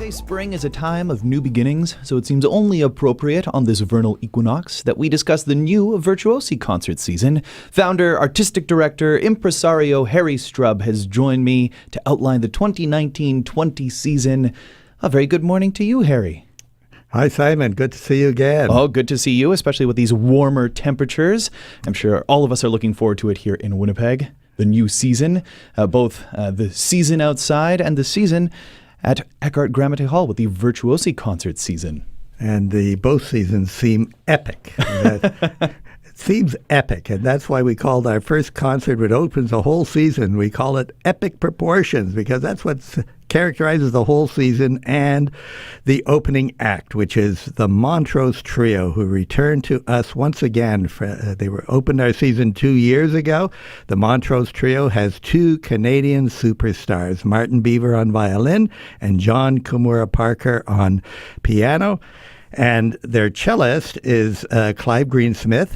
say spring is a time of new beginnings, so it seems only appropriate on this vernal equinox that we discuss the new Virtuosi concert season. Founder, artistic director, impresario Harry Strub has joined me to outline the 2019-20 season. A very good morning to you, Harry. Hi, Simon. Good to see you again. Oh, good to see you, especially with these warmer temperatures. I'm sure all of us are looking forward to it here in Winnipeg. The new season, both the season outside and the season at Eckhart Grammatic Hall with the Virtuosi concert season. And both seasons seem epic. It seems epic, and that's why we called our first concert, which opens the whole season, we call it Epic Proportions, because that's what characterizes the whole season and the opening act, which is the Montrose Trio, who returned to us once again. They opened our season 2 years ago. The Montrose Trio has two Canadian superstars, Martin Beaver on violin and John Kumura Parker on piano. And their cellist is Clive Greensmith.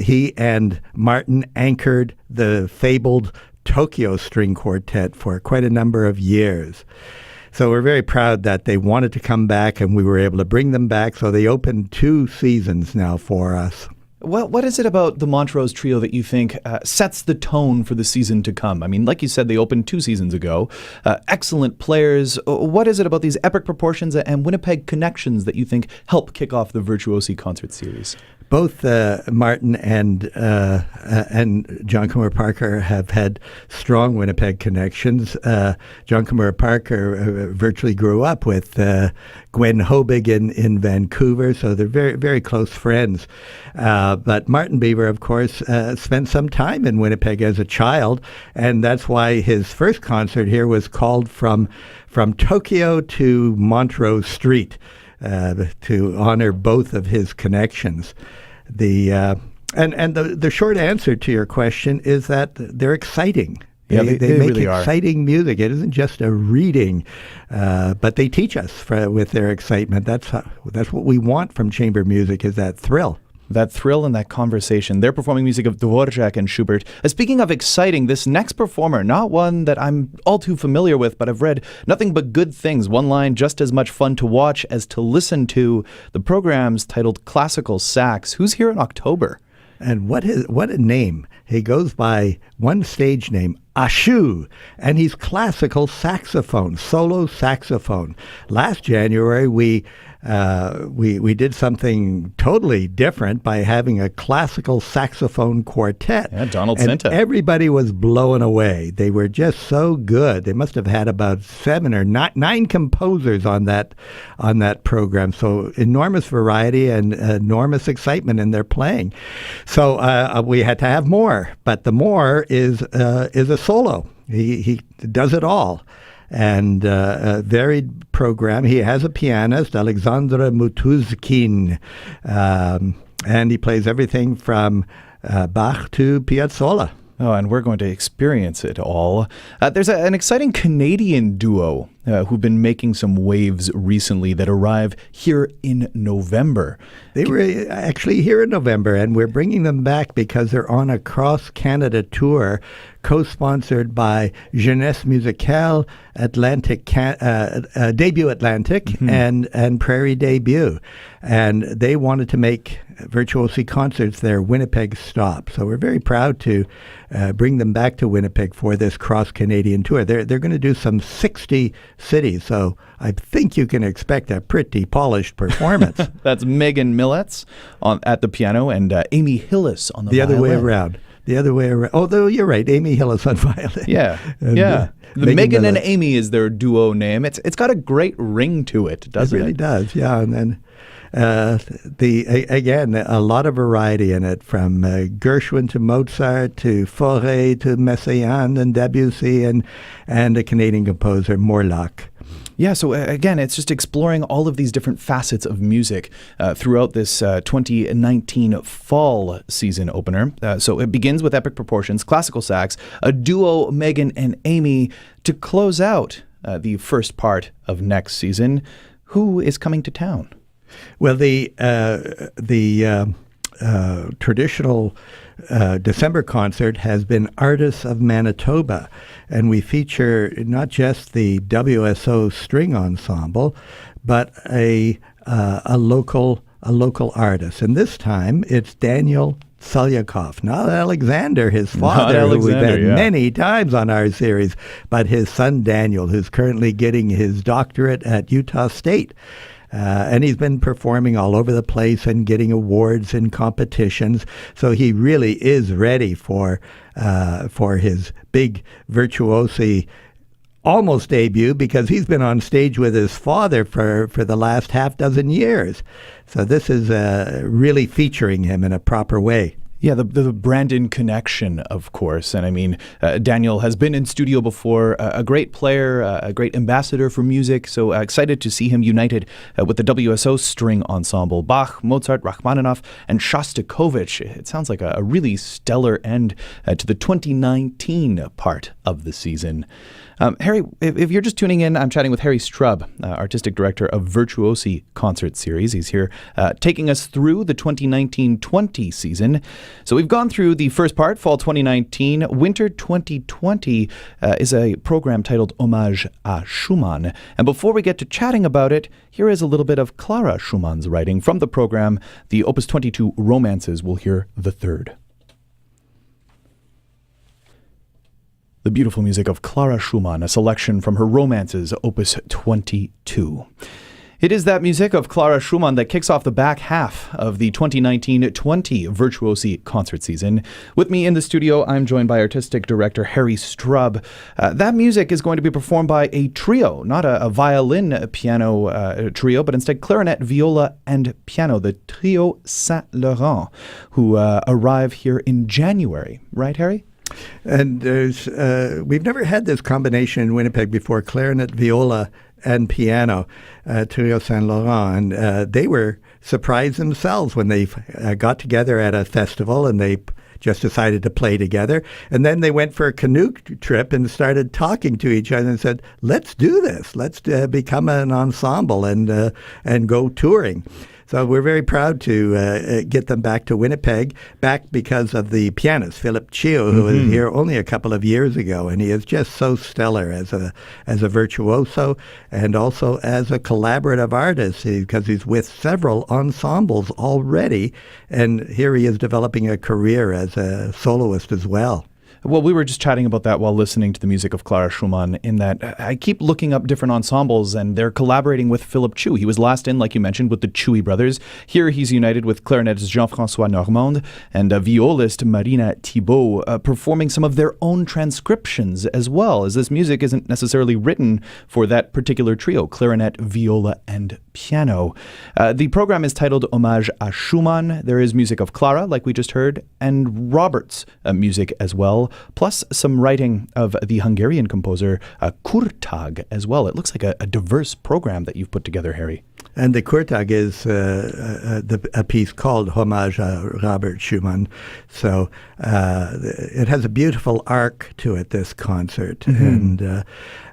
He and Martin anchored the fabled Tokyo String Quartet for quite a number of years. So we're very proud that they wanted to come back and we were able to bring them back. So they opened 2 seasons now for us. What is it about the Montrose Trio that you think sets the tone for the season to come? I mean, like you said, they opened 2 seasons ago. Excellent players. What is it about these epic proportions and Winnipeg connections that you think help kick off the Virtuosi concert series? Both Martin and John Kumura Parker have had strong Winnipeg connections. John Kumura Parker virtually grew up with Gwen Hobig in Vancouver, so they're very, very close friends. But Martin Beaver, of course, spent some time in Winnipeg as a child, and that's why his first concert here was called From Tokyo to Montrose Street, to honor both of his connections. The short answer to your question is that they're exciting. They make really exciting music. It isn't just a reading, but they teach us with their excitement. That's what we want from chamber music, is that thrill. That thrill and that conversation. They're performing music of Dvorak and Schubert. Speaking of exciting, this next performer, not one that I'm all too familiar with, but I've read nothing but good things. One line, just as much fun to watch as to listen to. The program's titled Classical Sax. Who's here in October? And what a name. He goes by one stage name, Ashu, and he's classical saxophone, solo saxophone. Last January, we did something totally different by having a classical saxophone quartet. Yeah, Donald and Senta. Everybody was blown away. They were just so good. They must have had about 7 or 9 composers on that program. So enormous variety and enormous excitement in their playing. So we had to have more, but the more is a solo. He does it all. And a varied program. He has a pianist, Alexandra Mutuzkin, and he plays everything from Bach to Piazzolla. Oh, and we're going to experience it all. There's an exciting Canadian duo who've been making some waves recently that arrive here in November. They were actually here in November, and we're bringing them back because they're on a cross-Canada tour co-sponsored by Jeunesse Musicale, Atlantic, Debut Atlantic, and Prairie Debut. And they wanted to make Virtuosi concerts their Winnipeg stop. So we're very proud to bring them back to Winnipeg for this cross-Canadian tour. They're going to do some 60 cities, so I think you can expect a pretty polished performance. That's Megan Millets at the piano and Amy Hillis on the violin. The other way around. Although you're right, Amy Hillis on violin. Yeah, and, The Megan and Amy is their duo name. It's got a great ring to it, doesn't it? It really does, yeah. And then again, a lot of variety in it, from Gershwin to Mozart to Fauré to Messiaen and Debussy and a Canadian composer, Morlock. Yeah, so again, it's just exploring all of these different facets of music throughout this 2019 fall season opener. So it begins with epic proportions, classical sax, a duo, Megan and Amy, to close out the first part of next season. Who is coming to town? Well, the traditional December concert has been Artists of Manitoba, and we feature not just the WSO string ensemble, but a local artist. And this time it's Daniel Salyakhov, not Alexander, his father, who we've had many times on our series, but his son Daniel, who's currently getting his doctorate at Utah State. And he's been performing all over the place and getting awards in competitions. So he really is ready for his big Virtuosi almost debut, because he's been on stage with his father for the last half dozen years. So this is really featuring him in a proper way. Yeah, the Brandon connection, of course. And I mean, Daniel has been in studio before, a great player, a great ambassador for music. So excited to see him united with the WSO string ensemble. Bach, Mozart, Rachmaninoff, and Shostakovich. It sounds like a really stellar end to the 2019 part of the season. Harry, if you're just tuning in, I'm chatting with Harry Strub, Artistic Director of Virtuosi Concert Series. He's here taking us through the 2019-20 season. So we've gone through the first part, fall 2019. Winter 2020 is a program titled Hommage à Schumann. And before we get to chatting about it, here is a little bit of Clara Schumann's writing from the program, the Opus 22 Romances. We'll hear the third. The beautiful music of Clara Schumann, a selection from her Romances, Opus 22. It is that music of Clara Schumann that kicks off the back half of the 2019-20 Virtuosi concert season. With me in the studio, I'm joined by Artistic Director Harry Strub. That music is going to be performed by a trio, not a violin-piano trio, but instead clarinet, viola, and piano, the Trio Saint-Laurent, who arrive here in January. Right, Harry? And we've never had this combination in Winnipeg before, clarinet, viola, and piano, Trio Saint-Laurent. And they were surprised themselves when they got together at a festival and they just decided to play together. And then they went for a canoe trip and started talking to each other and said, let's do this. Let's become an ensemble and go touring. So we're very proud to get them back to Winnipeg, back because of the pianist, Philip Chio, who was here only a couple of years ago. And he is just so stellar as a virtuoso and also as a collaborative artist, because he's with several ensembles already. And here he is developing a career as a soloist as well. Well, we were just chatting about that while listening to the music of Clara Schumann, in that I keep looking up different ensembles and they're collaborating with Philip Chu. He was last in, like you mentioned, with the Chewy brothers. Here he's united with clarinetist Jean-François Normand and violist Marina Thibault, performing some of their own transcriptions as well, as this music isn't necessarily written for that particular trio, clarinet, viola, and piano. The program is titled Hommage à Schumann. There is music of Clara, like we just heard, and Robert's music as well, plus some writing of the Hungarian composer Kurtag as well. It looks like a diverse program that you've put together, Harry. And the Kurtag is a piece called Hommage à Robert Schumann. So it has a beautiful arc to it, this concert. And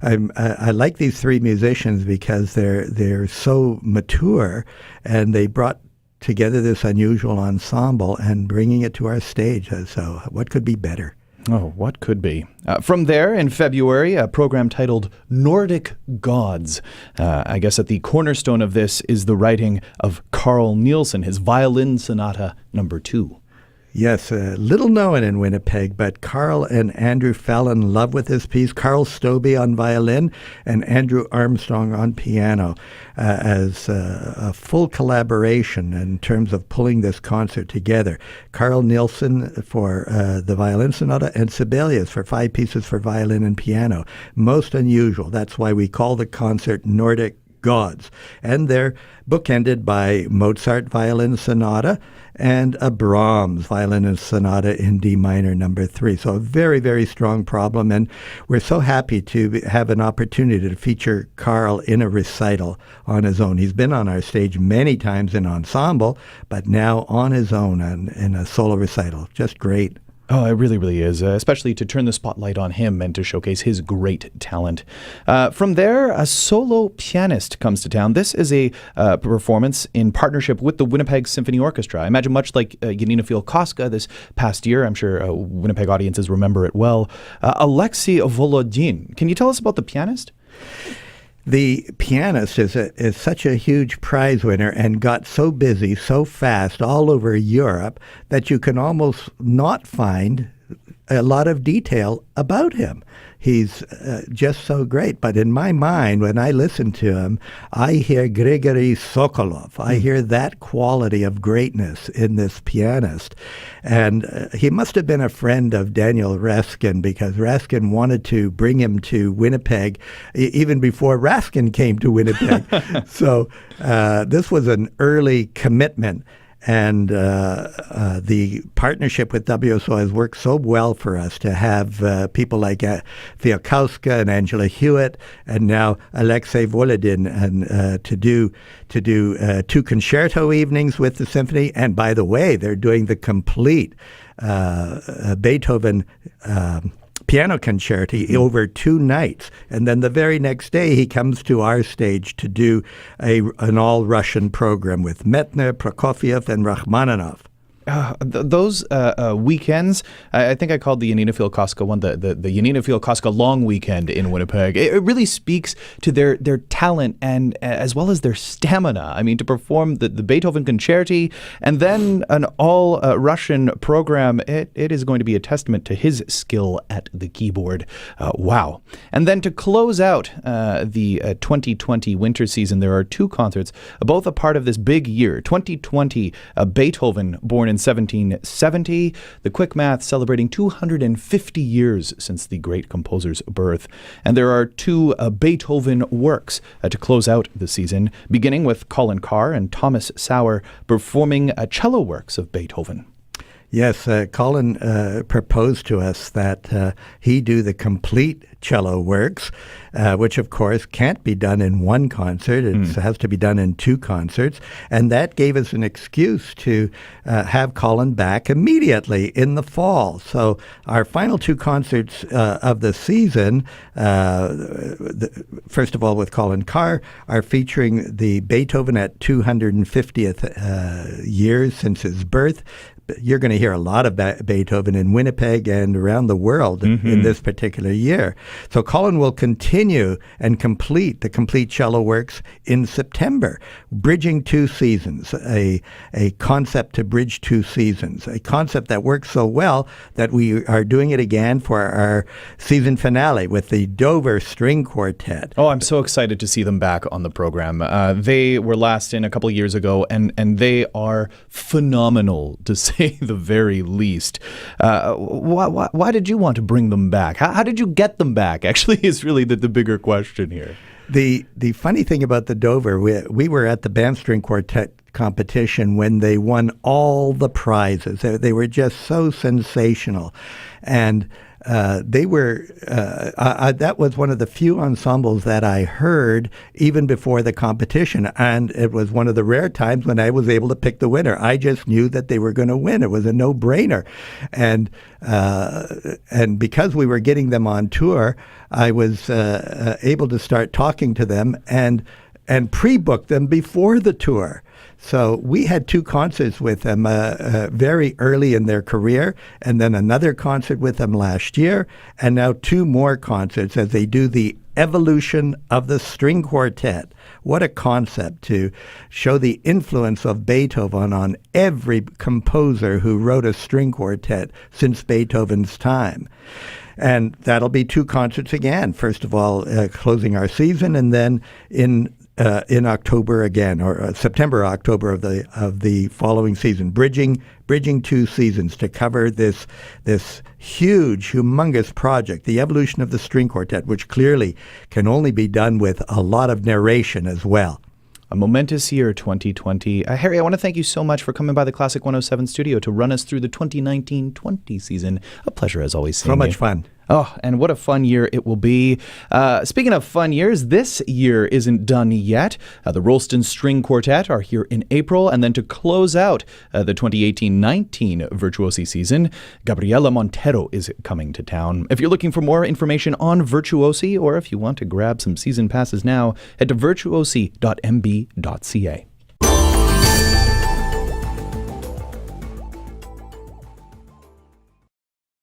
I like these three musicians because they're so mature, and they brought together this unusual ensemble and bringing it to our stage. So what could be better? Oh, what could be? From there, in February, a program titled Nordic Gods. I guess at the cornerstone of this is the writing of Carl Nielsen, his Violin Sonata No. 2. Yes, little known in Winnipeg, but Carl and Andrew fell in love with this piece. Carl Stobie on violin and Andrew Armstrong on piano as a full collaboration in terms of pulling this concert together. Carl Nielsen for the Violin Sonata and Sibelius for 5 pieces for violin and piano. Most unusual. That's why we call the concert Nordic Gods. And they're bookended by Mozart Violin Sonata and a Brahms Violin Sonata in D minor No. 3. So a very, very strong problem. And we're so happy to have an opportunity to feature Carl in a recital on his own. He's been on our stage many times in ensemble, but now on his own and in a solo recital. Just great. Oh, it really, really is, especially to turn the spotlight on him and to showcase his great talent. From there, a solo pianist comes to town. This is a performance in partnership with the Winnipeg Symphony Orchestra. I imagine much like Yanina Fielkoska this past year. I'm sure Winnipeg audiences remember it well. Alexei Volodin. Can you tell us about the pianist? The pianist is such a huge prize winner and got so busy so fast all over Europe that you can almost not find a lot of detail about him. He's just so great. But in my mind, when I listen to him, I hear Grigory Sokolov. I hear that quality of greatness in this pianist. And he must have been a friend of Daniel Raskin, because Raskin wanted to bring him to Winnipeg even before Raskin came to Winnipeg. So this was an early commitment. And the partnership with WSO has worked so well for us to have people like Fialkowska and Angela Hewitt, and now Alexei Volodin, and to do two concerto evenings with the symphony. And by the way, they're doing the complete Beethoven piano concerti over 2 nights. And then the very next day, he comes to our stage to do an all-Russian program with Metner, Prokofiev, and Rachmaninoff. Those weekends, I think I called the Yanina Fielkoska one the Yanina Fielkoska long weekend in Winnipeg. It really speaks to their talent and as well as their stamina. I mean, to perform the Beethoven concerti and then an all Russian program, it is going to be a testament to his skill at the keyboard. Wow. And then to close out the 2020 winter season, there are 2 concerts, both a part of this big year. 2020, Beethoven, born in 1770, the quick math celebrating 250 years since the great composer's birth. And there are 2 Beethoven works to close out the season, beginning with Colin Carr and Thomas Sauer performing cello works of Beethoven. Yes, Colin proposed to us that he do the complete cello works, which of course can't be done in one concert. It has to be done in 2 concerts. And that gave us an excuse to have Colin back immediately in the fall. So our final 2 concerts of the season, first of all with Colin Carr, are featuring the Beethoven at 250th years since his birth. You're going to hear a lot of Beethoven in Winnipeg and around the world in this particular year. So Colin will continue and complete the complete cello works in September, bridging 2 seasons, a concept to bridge 2 seasons, a concept that works so well that we are doing it again for our season finale with the Dover String Quartet. Oh, I'm so excited to see them back on the program. They were last in a couple of years ago, and they are phenomenal, to say the very least. Why did you want to bring them back? How did you get them back, actually, is really the bigger question here. The funny thing about the Dover, we were at the Band String Quartet competition when they won all the prizes. They were just so sensational. And they were, that was one of the few ensembles that I heard even before the competition. And it was one of the rare times when I was able to pick the winner. I just knew that they were going to win. It was a no-brainer. And because we were getting them on tour, I was able to start talking to them and pre-book them before the tour. So we had 2 concerts with them very early in their career, and then another concert with them last year, and now 2 more concerts as they do the evolution of the string quartet. What a concept to show the influence of Beethoven on every composer who wrote a string quartet since Beethoven's time. And that'll be 2 concerts again. First of all, closing our season, and then in October again, or September, October of the following season, bridging 2 seasons to cover this huge, humongous project, the evolution of the string quartet, which clearly can only be done with a lot of narration as well. A momentous year, 2020. Harry, I want to thank you so much for coming by the Classic 107 studio to run us through the 2019-20 season. A pleasure as always seeing you. So much fun. Oh, and what a fun year it will be. Speaking of fun years, this year isn't done yet. The Rolston String Quartet are here in April, and then to close out the 2018-19 Virtuosi season, Gabriela Montero is coming to town. If you're looking for more information on Virtuosi, or if you want to grab some season passes now, head to virtuosi.mb.ca.